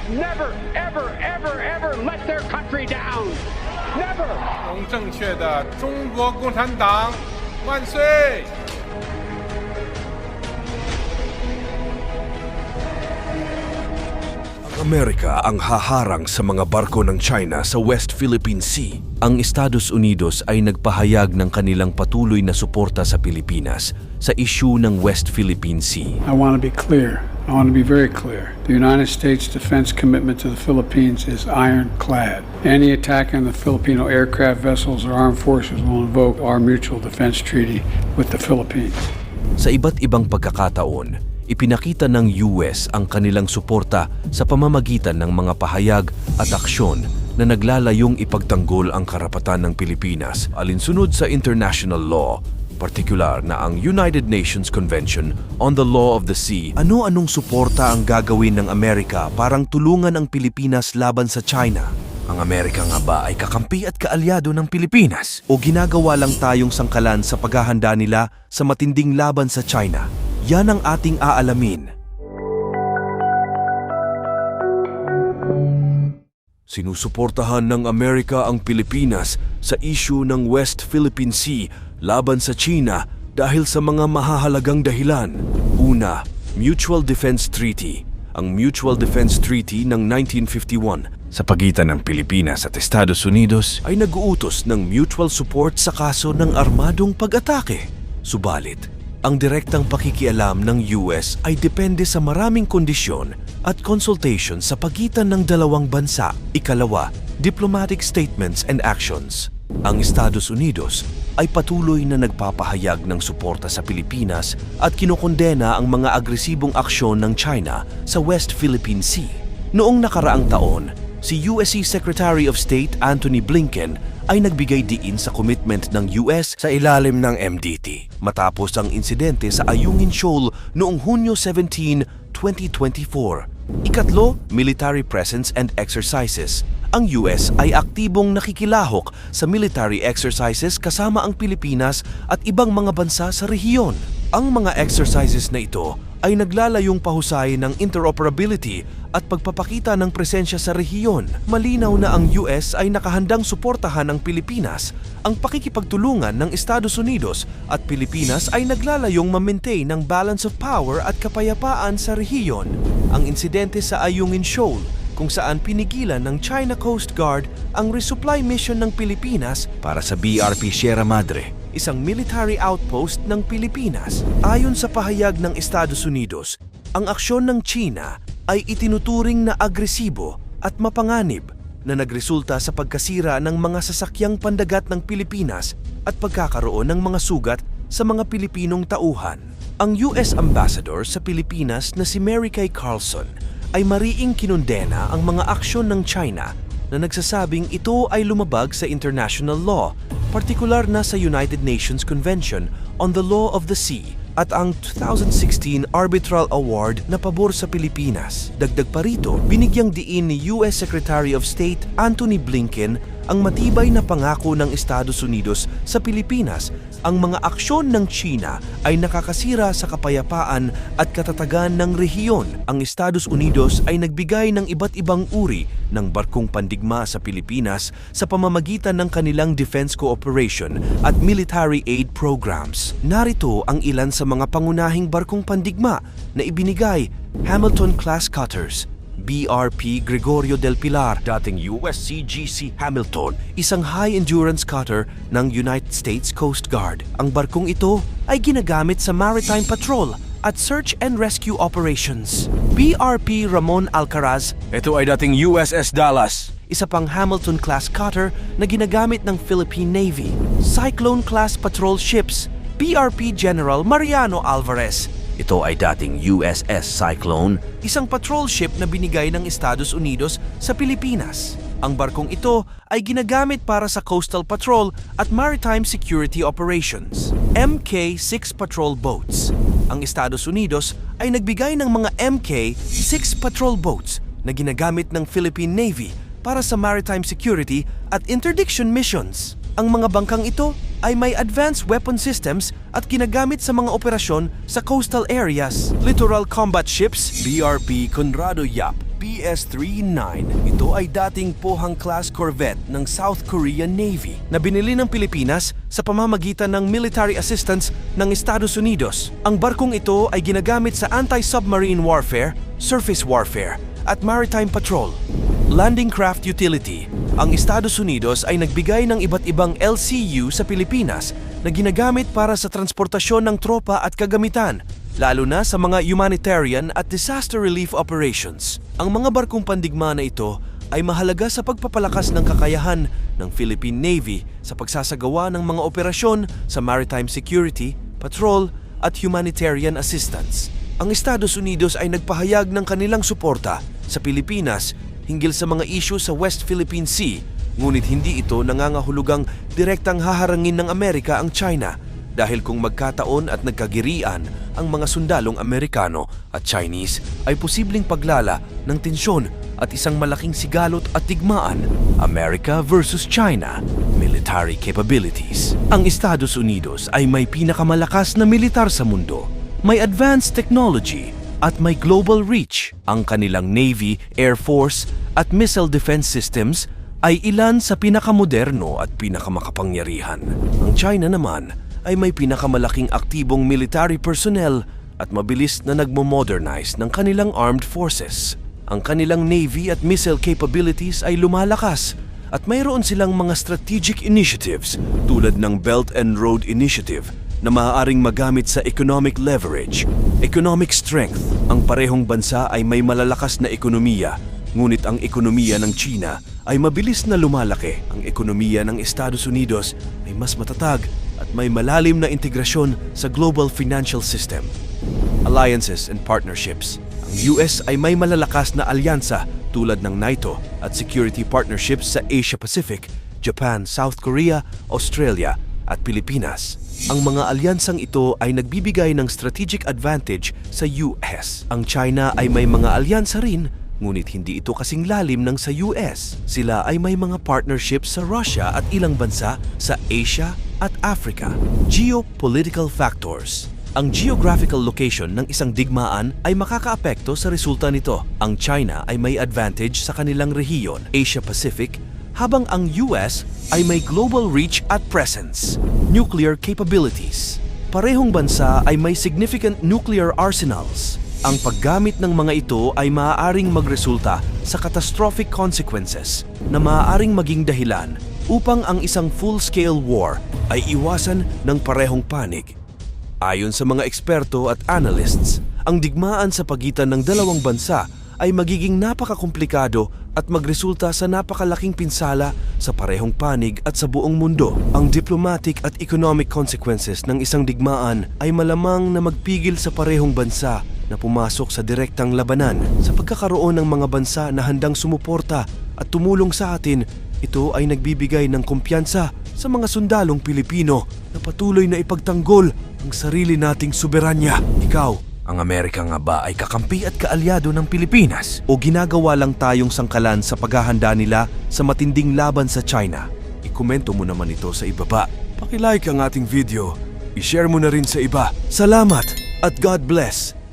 have never, ever, ever, ever let their country down. Never. 正确的中国共产党万岁！ Amerika ang haharang sa mga barko ng China sa West Philippine Sea. Ang Estados Unidos ay nagpahayag ng kanilang patuloy na suporta sa Pilipinas sa issue ng West Philippine Sea. I want to be clear. I want to be very clear. The United States defense commitment to the Philippines is ironclad. Any attack on the Filipino aircraft vessels or armed forces will invoke our mutual defense treaty with the Philippines. Sa iba't ibang pagkakataon, ipinakita ng US ang kanilang suporta sa pamamagitan ng mga pahayag at aksyon na naglalayong ipagtanggol ang karapatan ng Pilipinas alinsunod sa international law, partikular na ang United Nations Convention on the Law of the Sea. Ano-anong suporta ang gagawin ng Amerika parang tulungan ang Pilipinas laban sa China? Ang Amerika nga ba ay kakampi at kaalyado ng Pilipinas? O ginagawa lang tayong sangkalan sa paghahanda nila sa matinding laban sa China? Yan ang ating aalamin. Sinusuportahan ng Amerika ang Pilipinas sa issue ng West Philippine Sea laban sa China dahil sa mga mahahalagang dahilan. Una, Mutual Defense Treaty. Ang Mutual Defense Treaty ng 1951 sa pagitan ng Pilipinas at Estados Unidos ay nag-uutos ng mutual support sa kaso ng armadong pag-atake. Subalit, ang direktang pakikialam ng US ay depende sa maraming kondisyon at consultation sa pagitan ng dalawang bansa. Ikalawa, diplomatic statements and actions. Ang Estados Unidos ay patuloy na nagpapahayag ng suporta sa Pilipinas at kinokondena ang mga agresibong aksyon ng China sa West Philippine Sea. Noong nakaraang taon, si USC Secretary of State Antony Blinken ay nagbigay diin sa commitment ng US sa ilalim ng MDT matapos ang insidente sa Ayungin Shoal noong Hunyo 17, 2024. Ikatlo, military presence and exercises. Ang US ay aktibong nakikilahok sa military exercises kasama ang Pilipinas at ibang mga bansa sa rehiyon. Ang mga exercises na ito ay naglalayong pahusayin ng interoperability at pagpapakita ng presensya sa rehiyon. Malinaw na ang US ay nakahandang suportahan ang Pilipinas. Ang pakikipagtulungan ng Estados Unidos at Pilipinas ay naglalayong ma-maintain ng balance of power at kapayapaan sa rehiyon. Ang insidente sa Ayungin Shoal, kung saan pinigilan ng China Coast Guard ang resupply mission ng Pilipinas para sa BRP Sierra Madre, isang military outpost ng Pilipinas. Ayon sa pahayag ng Estados Unidos, ang aksyon ng China ay itinuturing na agresibo at mapanganib na nagresulta sa pagkasira ng mga sasakyang pandagat ng Pilipinas at pagkakaroon ng mga sugat sa mga Pilipinong tauhan. Ang US Ambassador sa Pilipinas na si Mary Kay Carlson ay mariing kinondena ang mga aksyon ng China na nagsasabing ito ay lumabag sa international law, partikular na sa United Nations Convention on the Law of the Sea at ang 2016 Arbitral Award na pabor sa Pilipinas. Dagdag pa rito, binigyang diin ni US Secretary of State Antony Blinken ang matibay na pangako ng Estados Unidos sa Pilipinas. Ang mga aksyon ng China ay nakakasira sa kapayapaan at katatagan ng rehiyon. Ang Estados Unidos ay nagbigay ng iba't ibang uri ng barkong pandigma sa Pilipinas sa pamamagitan ng kanilang defense cooperation at military aid programs. Narito ang ilan sa mga pangunahing barkong pandigma na ibinigay: Hamilton-class cutters, BRP Gregorio del Pilar, dating USCGC Hamilton, isang high-endurance cutter ng United States Coast Guard. Ang barkong ito ay ginagamit sa maritime patrol at search and rescue operations. BRP Ramon Alcaraz, ito ay dating USS Dallas, isa pang Hamilton-class cutter na ginagamit ng Philippine Navy. Cyclone-class patrol ships, BRP General Mariano Alvarez, ito ay dating USS Cyclone, isang patrol ship na binigay ng Estados Unidos sa Pilipinas. Ang barkong ito ay ginagamit para sa coastal patrol at maritime security operations. MK-6 patrol boats. Ang Estados Unidos ay nagbigay ng mga MK-6 patrol boats na ginagamit ng Philippine Navy para sa maritime security at interdiction missions. Ang mga bangkang ito ay may advanced weapon systems at ginagamit sa mga operasyon sa coastal areas. Littoral combat ships, BRP Conrado Yap, PS-39. Ito ay dating Pohang-class corvette ng South Korean Navy na binili ng Pilipinas sa pamamagitan ng military assistance ng Estados Unidos. Ang barkong ito ay ginagamit sa anti-submarine warfare, surface warfare, at maritime patrol. Landing craft utility. Ang Estados Unidos ay nagbigay ng iba't ibang LCU sa Pilipinas na ginagamit para sa transportasyon ng tropa at kagamitan, lalo na sa mga humanitarian at disaster relief operations. Ang mga barkong pandigma na ito ay mahalaga sa pagpapalakas ng kakayahan ng Philippine Navy sa pagsasagawa ng mga operasyon sa maritime security, patrol at humanitarian assistance. Ang Estados Unidos ay nagpahayag ng kanilang suporta sa Pilipinas hinggil sa mga issue sa West Philippine Sea, ngunit hindi ito nangangahulugang direktang haharangin ng Amerika ang China dahil kung magkataon at nagkagirian ang mga sundalong Amerikano at Chinese ay posibleng paglala ng tensyon at isang malaking sigalot at digmaan. America versus China, military capabilities. Ang Estados Unidos ay may pinakamalakas na militar sa mundo, may advanced technology at may global reach. Ang kanilang Navy, Air Force at missile defense systems ay ilan sa pinakamoderno at pinakamakapangyarihan. Ang China naman ay may pinakamalaking aktibong military personnel at mabilis na nagmo-modernize ng kanilang armed forces. Ang kanilang Navy at missile capabilities ay lumalakas at mayroon silang mga strategic initiatives tulad ng Belt and Road Initiative na maaaring magamit sa economic leverage, economic strength. Ang parehong bansa ay may malalakas na ekonomiya, ngunit ang ekonomiya ng China ay mabilis na lumalaki. Ang ekonomiya ng Estados Unidos ay mas matatag at may malalim na integrasyon sa global financial system. Alliances and partnerships. Ang US ay may malalakas na alyansa tulad ng NATO at security partnerships sa Asia-Pacific, Japan, South Korea, Australia at Pilipinas. Ang mga alyansang ito ay nagbibigay ng strategic advantage sa US. Ang China ay may mga alyansa rin, ngunit hindi ito kasing lalim ng sa US. Sila ay may mga partnerships sa Russia at ilang bansa sa Asia at Africa. Geopolitical factors. Ang geographical location ng isang digmaan ay makakaapekto sa resulta nito. Ang China ay may advantage sa kanilang rehiyon, Asia-Pacific, habang ang US ay may global reach at presence. Nuclear capabilities. Parehong bansa ay may significant nuclear arsenals. Ang paggamit ng mga ito ay maaaring magresulta sa catastrophic consequences na maaaring maging dahilan upang ang isang full-scale war ay iwasan ng parehong panig. Ayon sa mga eksperto at analysts, ang digmaan sa pagitan ng dalawang bansa ay magiging napakakomplikado at magresulta sa napakalaking pinsala sa parehong panig at sa buong mundo. Ang diplomatic at economic consequences ng isang digmaan ay malamang na magpigil sa parehong bansa na pumasok sa direktang labanan. Sa pagkakaroon ng mga bansa na handang sumuporta at tumulong sa atin, ito ay nagbibigay ng kumpiyansa sa mga sundalong Pilipino na patuloy na ipagtanggol ang sarili nating soberanya. Ikaw, ang Amerika nga ba ay kakampi at kaalyado ng Pilipinas o ginagawa lang tayong sangkalan sa paghahanda nila sa matinding laban sa China? Ikomento mo naman ito sa ibaba. Pakilike ang ating video, i-share mo na rin sa iba. Salamat at God bless!